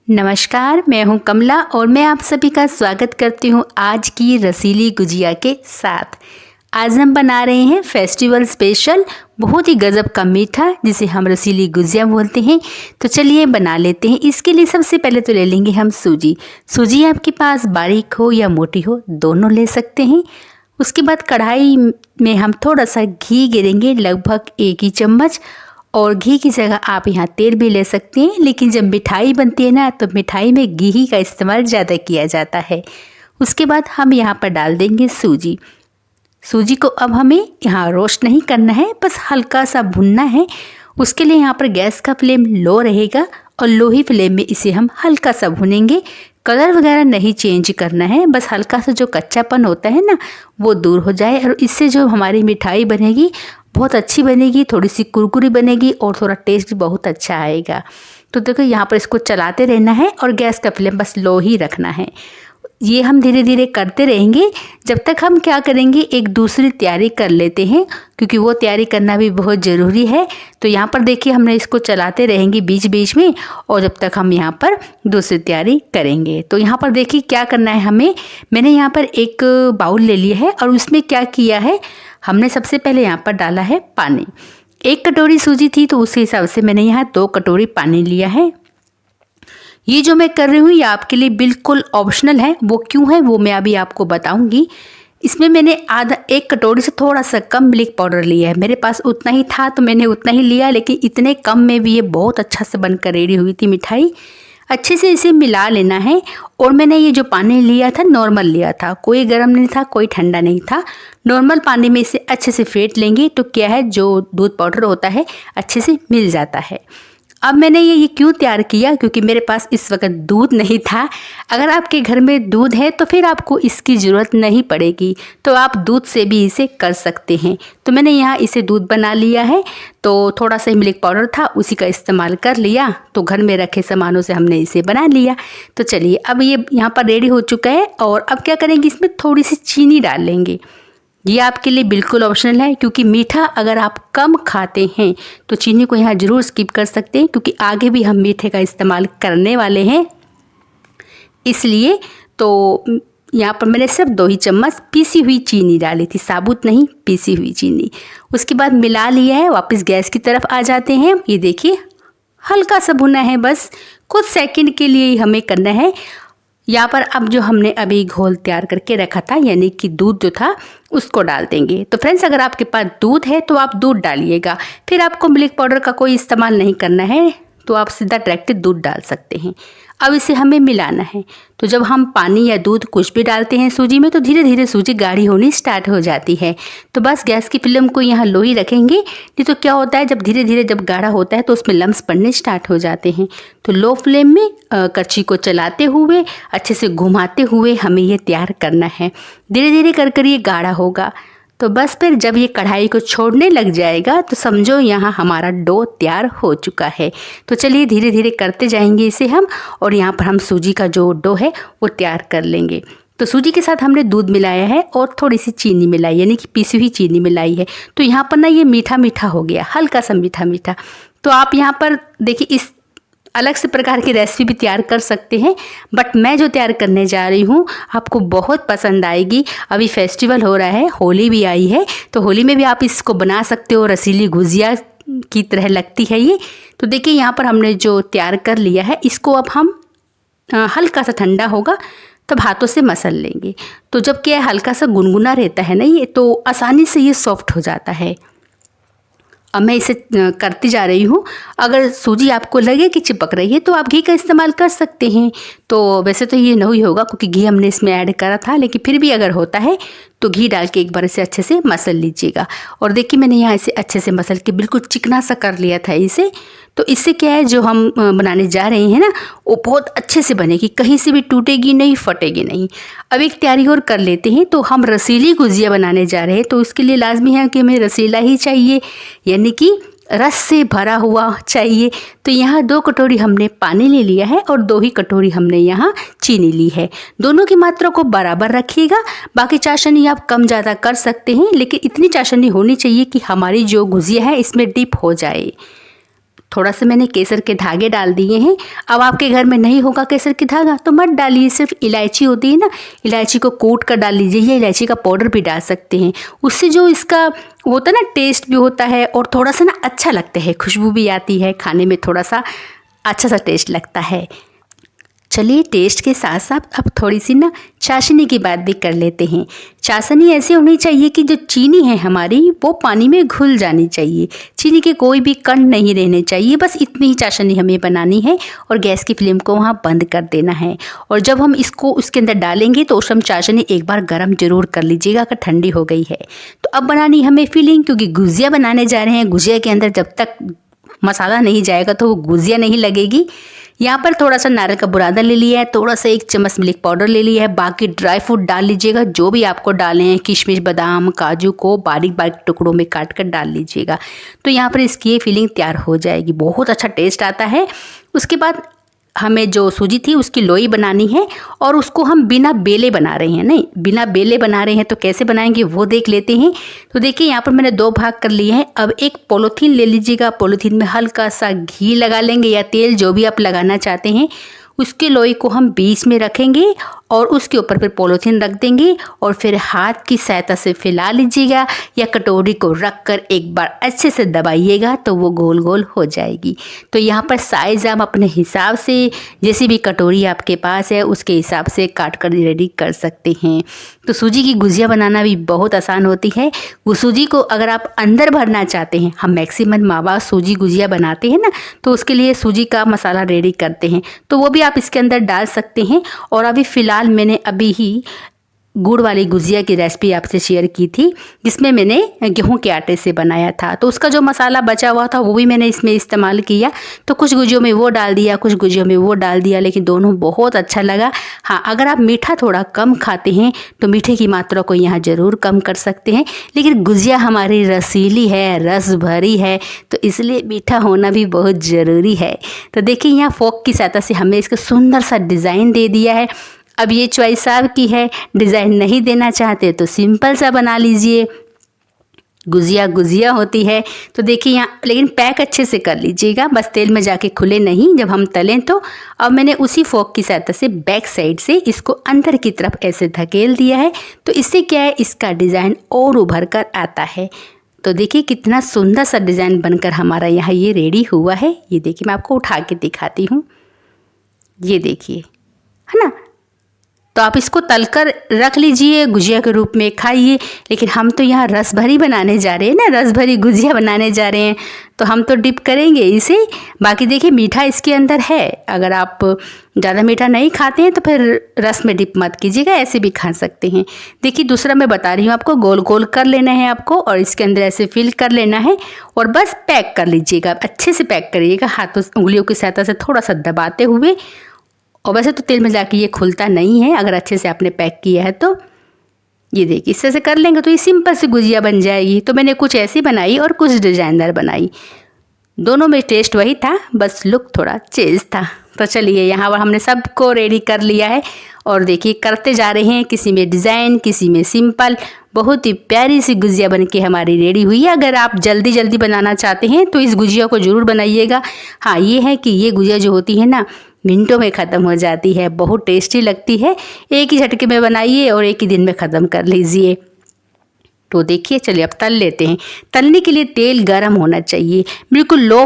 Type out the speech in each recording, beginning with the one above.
नमस्कार, मैं हूं कमला और मैं आप सभी का स्वागत करती हूं आज की रसीली गुजिया के साथ। आज हम बना रहे हैं फेस्टिवल स्पेशल बहुत ही गजब का मीठा जिसे हम रसीली गुजिया बोलते हैं। तो चलिए बना लेते हैं। इसके लिए सबसे पहले तो ले लेंगे हम सूजी। सूजी आपके पास बारीक हो या मोटी हो, दोनों ले सकते हैं। उसके बाद कढ़ाई में हम थोड़ा सा घी गिरेंगे, लगभग 1 ही चम्मच। और घी की जगह आप यहाँ तेल भी ले सकते हैं, लेकिन जब मिठाई बनती है ना तो मिठाई में घी ही का इस्तेमाल ज़्यादा किया जाता है। उसके बाद हम यहाँ पर डाल देंगे सूजी। सूजी को अब हमें यहाँ रोस्ट नहीं करना है, बस हल्का सा भुनना है। उसके लिए यहाँ पर गैस का फ्लेम लो रहेगा और लो ही फ्लेम में इसे हम हल्का सा भुनेंगे। कलर वगैरह नहीं चेंज करना है, बस हल्का सा जो कच्चापन होता है ना वो दूर हो जाए। और इससे जो हमारी मिठाई बनेगी बहुत अच्छी बनेगी, थोड़ी सी कुरकुरी बनेगी और थोड़ा टेस्ट भी बहुत अच्छा आएगा। तो देखो यहाँ पर इसको चलाते रहना है और गैस का फ्लेम बस लो ही रखना है। ये हम धीरे धीरे करते रहेंगे जब तक हम क्या करेंगे, एक दूसरी तैयारी कर लेते हैं, क्योंकि वो तैयारी करना भी बहुत ज़रूरी है। तो यहाँ पर देखिए हमने इसको चलाते रहेंगे बीच बीच में, और जब तक हम यहाँ पर दूसरी तैयारी करेंगे। तो यहाँ पर देखिए क्या करना है हमें। मैंने यहाँ पर एक बाउल ले लिया है और उसमें क्या किया है, हमने सबसे पहले यहाँ पर डाला है पानी। 1 कटोरी सूजी थी तो उस हिसाब से मैंने यहाँ 2 कटोरी पानी लिया है। ये जो मैं कर रही हूँ ये आपके लिए बिल्कुल ऑप्शनल है। वो क्यों है वो मैं अभी आपको बताऊंगी। इसमें मैंने 1 कटोरी से थोड़ा सा कम मिल्क पाउडर लिया है। मेरे पास उतना ही था तो मैंने उतना ही लिया, लेकिन इतने कम में भी ये बहुत अच्छा से बनकर रेडी हुई थी मिठाई। अच्छे से इसे मिला लेना है। और मैंने ये जो पानी लिया था नॉर्मल लिया था, कोई गर्म नहीं था कोई ठंडा नहीं था। नॉर्मल पानी में इसे अच्छे से फेंट लेंगे तो क्या है, जो दूध पाउडर होता है अच्छे से मिल जाता है। अब मैंने ये क्यों तैयार किया, क्योंकि मेरे पास इस वक्त दूध नहीं था। अगर आपके घर में दूध है तो फिर आपको इसकी ज़रूरत नहीं पड़ेगी, तो आप दूध से भी इसे कर सकते हैं। तो मैंने यहाँ इसे दूध बना लिया है, तो थोड़ा सा मिल्क पाउडर था उसी का इस्तेमाल कर लिया। तो घर में रखे सामानों से हमने इसे बना लिया। तो चलिए अब ये यहाँ पर रेडी हो चुका है। और अब क्या करेंगे, इसमें थोड़ी सी चीनी डाल लेंगे। ये आपके लिए बिल्कुल ऑप्शनल है, क्योंकि मीठा अगर आप कम खाते हैं तो चीनी को यहाँ ज़रूर स्किप कर सकते हैं, क्योंकि आगे भी हम मीठे का इस्तेमाल करने वाले हैं इसलिए। तो यहाँ पर मैंने सिर्फ 2 ही चम्मच पीसी हुई चीनी डाली थी, साबुत नहीं, पीसी हुई चीनी। उसके बाद मिला लिया है। वापस गैस की तरफ आ जाते हैं। ये देखिए हल्का सा भुना है, बस कुछ सेकंड के लिए ही हमें करना है। यहाँ पर अब जो हमने अभी घोल तैयार करके रखा था, यानी कि दूध जो था उसको डाल देंगे। तो फ्रेंड्स अगर आपके पास दूध है तो आप दूध डालिएगा, फिर आपको मिल्क पाउडर का कोई इस्तेमाल नहीं करना है, तो आप सीधा डायरेक्ट दूध डाल सकते हैं। अब इसे हमें मिलाना है। तो जब हम पानी या दूध कुछ भी डालते हैं सूजी में तो धीरे धीरे सूजी गाढ़ी होनी स्टार्ट हो जाती है। तो बस गैस की फ्लेम को यहाँ लो ही रखेंगे, नहीं तो क्या होता है जब धीरे धीरे जब गाढ़ा होता है तो उसमें लम्स पड़ने स्टार्ट हो जाते हैं। तो लो फ्लेम में कच्ची को चलाते हुए अच्छे से घुमाते हुए हमें ये तैयार करना है। धीरे धीरे कर कर ये गाढ़ा होगा। तो बस फिर जब ये कढ़ाई को छोड़ने लग जाएगा तो समझो यहाँ हमारा डो तैयार हो चुका है। तो चलिए धीरे धीरे करते जाएंगे इसे हम, और यहाँ पर हम सूजी का जो डो है वो तैयार कर लेंगे। तो सूजी के साथ हमने दूध मिलाया है और थोड़ी सी चीनी मिलाई, यानी कि पीसी हुई चीनी मिलाई है। तो यहाँ पर ना ये मीठा मीठा हो गया, हल्का सा मीठा मीठा। तो आप यहाँ पर देखिए इस अलग से प्रकार की रेसिपी भी तैयार कर सकते हैं, बट मैं जो तैयार करने जा रही हूँ आपको बहुत पसंद आएगी। अभी फेस्टिवल हो रहा है, होली भी आई है, तो होली में भी आप इसको बना सकते हो। रसीली गुजिया की तरह लगती है ये। तो देखिए यहाँ पर हमने जो तैयार कर लिया है इसको अब हम हल्का सा ठंडा होगा तब हाथों से मसल लेंगे। तो जब क्या हल्का सा गुनगुना रहता है ना ये, तो आसानी से ये सॉफ्ट हो जाता है। अब मैं इसे करती जा रही हूँ। अगर सूजी आपको लगे कि चिपक रही है तो आप घी का इस्तेमाल कर सकते हैं। तो वैसे तो ये नहीं होगा क्योंकि घी हमने इसमें ऐड करा था, लेकिन फिर भी अगर होता है तो घी डाल के एक बार इसे अच्छे से मसल लीजिएगा। और देखिए मैंने यहाँ इसे अच्छे से मसल के बिल्कुल चिकना सा कर लिया था इसे। तो इससे क्या है, जो हम बनाने जा रहे हैं ना वो बहुत अच्छे से बनेगी, कहीं से भी टूटेगी नहीं, फटेगी नहीं। अब एक तैयारी और कर लेते हैं। तो हम रसीली गुजिया बनाने जा रहे हैं, तो इसके लिए लाजमी है कि हमें रसीला ही चाहिए, यानी कि रस से भरा हुआ चाहिए। तो यहाँ 2 कटोरी हमने पानी ले लिया है और 2 ही कटोरी हमने यहाँ चीनी ली है। दोनों की मात्रा को बराबर रखिएगा। बाकी चाशनी आप कम ज़्यादा कर सकते हैं, लेकिन इतनी चाशनी होनी चाहिए कि हमारी जो गुजिया है इसमें डिप हो जाए। थोड़ा सा मैंने केसर के धागे डाल दिए हैं। अब आपके घर में नहीं होगा केसर के धागा तो मत डालिए, सिर्फ इलायची होती है ना, इलायची को कूट कर डाल लीजिए, या इलायची का पाउडर भी डाल सकते हैं। उससे जो इसका होता है ना टेस्ट भी होता है और थोड़ा सा ना अच्छा लगता है, खुशबू भी आती है, खाने में थोड़ा सा अच्छा सा टेस्ट लगता है। चलिए टेस्ट के साथ साथ अब थोड़ी सी ना चाशनी की बात भी कर लेते हैं। चाशनी ऐसी होनी चाहिए कि जो चीनी है हमारी वो पानी में घुल जानी चाहिए, चीनी के कोई भी कण नहीं रहने चाहिए, बस इतनी ही चाशनी हमें बनानी है और गैस की फ्लेम को वहाँ बंद कर देना है। और जब हम इसको उसके अंदर डालेंगे तो उस समय चाशनी एक बार गर्म जरूर कर लीजिएगा अगर ठंडी हो गई है। तो अब बनानी हमें फिलिंग, क्योंकि गुजिया बनाने जा रहे हैं। गुजिया के अंदर जब तक मसाला नहीं जाएगा तो वो गुजिया नहीं लगेगी। यहाँ पर थोड़ा सा नारियल का बुरादा ले लिया है, थोड़ा सा 1 चम्मच मिल्क पाउडर ले लिया है, बाकी ड्राई फ्रूट डाल लीजिएगा जो भी आपको डाले हैं, किशमिश बादाम काजू को बारीक बारीक टुकड़ों में काट कर डाल लीजिएगा। तो यहाँ पर इसकी ये फिलिंग तैयार हो जाएगी, बहुत अच्छा टेस्ट आता है। उसके बाद हमें जो सूजी थी उसकी लोई बनानी है और उसको हम बिना बेले बना रहे हैं, नहीं बिना बेले बना रहे हैं। तो कैसे बनाएंगे वो देख लेते हैं। तो देखिए यहाँ पर मैंने 2 भाग कर लिए हैं। अब एक पॉलीथीन ले लीजिएगा, पॉलीथीन में हल्का सा घी लगा लेंगे या तेल, जो भी आप लगाना चाहते हैं। उसके लोई को हम बीच में रखेंगे और उसके ऊपर फिर पॉलीथीन रख देंगे और फिर हाथ की सहायता से फैला लीजिएगा या कटोरी को रख कर एक बार अच्छे से दबाइएगा तो वो गोल गोल हो जाएगी। तो यहाँ पर साइज़ आप अपने हिसाब से, जैसी भी कटोरी आपके पास है उसके हिसाब से काट कर रेडी कर सकते हैं। तो सूजी की गुजिया बनाना भी बहुत आसान होती है। वो सूजी को अगर आप अंदर भरना चाहते हैं, हम मैक्सिमम माँ बाप सूजी गुजिया बनाते हैं ना, तो उसके लिए सूजी का मसाला रेडी करते हैं, तो वो भी आप इसके अंदर डाल सकते हैं। और अभी फ़िलहाल मैंने अभी ही गुड़ वाली गुजिया की रेसिपी आपसे शेयर की थी, जिसमें मैंने गेहूं के आटे से बनाया था। तो उसका जो मसाला बचा हुआ था वो भी मैंने इसमें इस्तेमाल किया। तो कुछ गुजियों में वो डाल दिया, कुछ गुजियों में वो डाल दिया, लेकिन दोनों बहुत अच्छा लगा। हाँ, अगर आप मीठा थोड़ा कम खाते हैं तो मीठे की मात्रा को यहाँ ज़रूर कम कर सकते हैं। लेकिन गुजिया हमारी रसीली है, रस भरी है, तो इसलिए मीठा होना भी बहुत ज़रूरी है। तो देखिए यहाँ फोक की सहायता से हमने इसका सुंदर सा डिज़ाइन दे दिया है। अब ये चॉइस आपकी है, डिज़ाइन नहीं देना चाहते तो सिंपल सा बना लीजिए। गुजिया गुजिया होती है। तो देखिए यहाँ, लेकिन पैक अच्छे से कर लीजिएगा, बस तेल में जाके खुले नहीं जब हम तलें तो। अब मैंने उसी फोक की सहायता से बैक साइड से इसको अंदर की तरफ ऐसे धकेल दिया है। तो इससे क्या है, इसका डिज़ाइन और उभर कर आता है। तो देखिए कितना सुंदर सा डिज़ाइन बनकर हमारा यहाँ ये रेडी हुआ है। ये देखिए मैं आपको उठा के दिखाती हूँ, ये देखिए, है ना। तो आप इसको तलकर रख लीजिए, गुजिया के रूप में खाइए। लेकिन हम तो यहाँ रस भरी बनाने जा रहे हैं ना, रस भरी गुजिया बनाने जा रहे हैं, तो हम तो डिप करेंगे इसे। बाकी देखिए मीठा इसके अंदर है, अगर आप ज़्यादा मीठा नहीं खाते हैं तो फिर रस में डिप मत कीजिएगा, ऐसे भी खा सकते हैं। देखिए दूसरा मैं बता रही हूँ आपको, गोल गोल कर लेना है आपको और इसके अंदर ऐसे फिल कर लेना है और बस पैक कर लीजिएगा। अच्छे से पैक करिएगा, हाथों उंगलियों की सहायता से थोड़ा सा दबाते हुए। और वैसे तो तेल में जाके ये खुलता नहीं है अगर अच्छे से आपने पैक किया है तो। ये देखिए इससे से कर लेंगे तो ये सिंपल सी गुजिया बन जाएगी। तो मैंने कुछ ऐसी बनाई और कुछ डिजाइनर बनाई, दोनों में टेस्ट वही था, बस लुक थोड़ा चेंज था। तो चलिए यहाँ पर हमने सबको रेडी कर लिया है और देखिए करते जा रहे हैं, किसी में डिज़ाइन किसी में सिंपल। बहुत ही प्यारी सी गुजिया बन के हमारी रेडी हुई है। अगर आप जल्दी जल्दी बनाना चाहते हैं तो इस गुजिया को ज़रूर बनाइएगा। हाँ ये है कि ये गुजिया जो होती है ना, मिनटों में ख़त्म हो जाती है, बहुत टेस्टी लगती है। एक ही झटके में बनाइए और एक ही दिन में ख़त्म कर लीजिए। तो देखिए चलिए अब तल लेते हैं। तलने के लिए तेल गर्म होना चाहिए, बिल्कुल लो,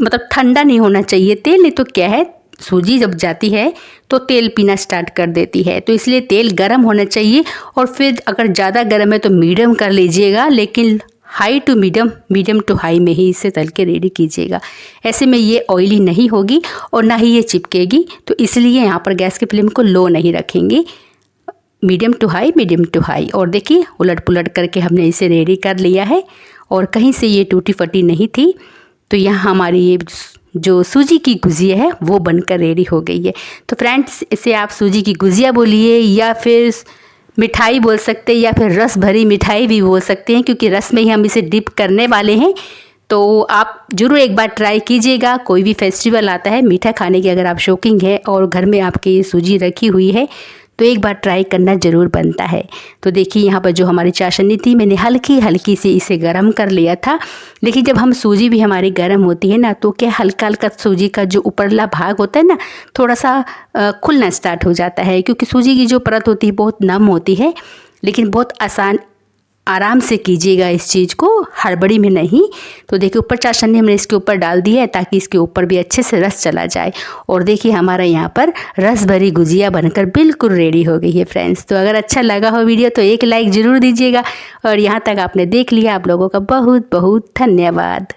मतलब ठंडा नहीं होना चाहिए तेल, नहीं तो क्या है सूजी जब जाती है तो तेल पीना स्टार्ट कर देती है। तो इसलिए तेल गर्म होना चाहिए। और फिर अगर ज़्यादा गर्म है तो मीडियम कर लीजिएगा, लेकिन high to medium, medium to high में ही इसे तल के रेडी कीजिएगा। ऐसे में ये ऑयली नहीं होगी और ना ही ये चिपकेगी। तो इसलिए यहाँ पर गैस की फ्लेम को लो नहीं रखेंगे, medium to high, medium to high. और देखिए उलट पुलट करके हमने इसे रेडी कर लिया है और कहीं से ये टूटी फटी नहीं थी। तो यहाँ हमारी ये जो सूजी की गुजिया है वो बनकर रेडी हो गई है। तो फ्रेंड्स इसे आप सूजी की गुजिया बोलिए या फिर मिठाई बोल सकते हैं या फिर रस भरी मिठाई भी बोल सकते हैं, क्योंकि रस में ही हम इसे डिप करने वाले हैं। तो आप ज़रूर एक बार ट्राई कीजिएगा। कोई भी फेस्टिवल आता है मीठा खाने की अगर आप शौकीन है और घर में आपके ये सूजी रखी हुई है तो एक बार ट्राई करना ज़रूर बनता है। तो देखिए यहाँ पर जो हमारी चाशनी थी, मैंने हल्की हल्की से इसे गर्म कर लिया था। लेकिन जब हम सूजी भी हमारी गर्म होती है ना, तो क्या हल्का हल्का सूजी का जो ऊपरला भाग होता है ना, थोड़ा सा खुलना स्टार्ट हो जाता है, क्योंकि सूजी की जो परत होती है बहुत नम होती है। लेकिन बहुत आराम से कीजिएगा इस चीज़ को, हड़बड़ी में नहीं। तो देखिए ऊपर चाशनी हमने इसके ऊपर डाल दी है, ताकि इसके ऊपर भी अच्छे से रस चला जाए। और देखिए हमारा यहाँ पर रस भरी गुजिया बनकर बिल्कुल रेडी हो गई है फ्रेंड्स। तो अगर अच्छा लगा हो वीडियो तो एक लाइक ज़रूर दीजिएगा। और यहाँ तक आपने देख लिया, आप लोगों का बहुत बहुत धन्यवाद।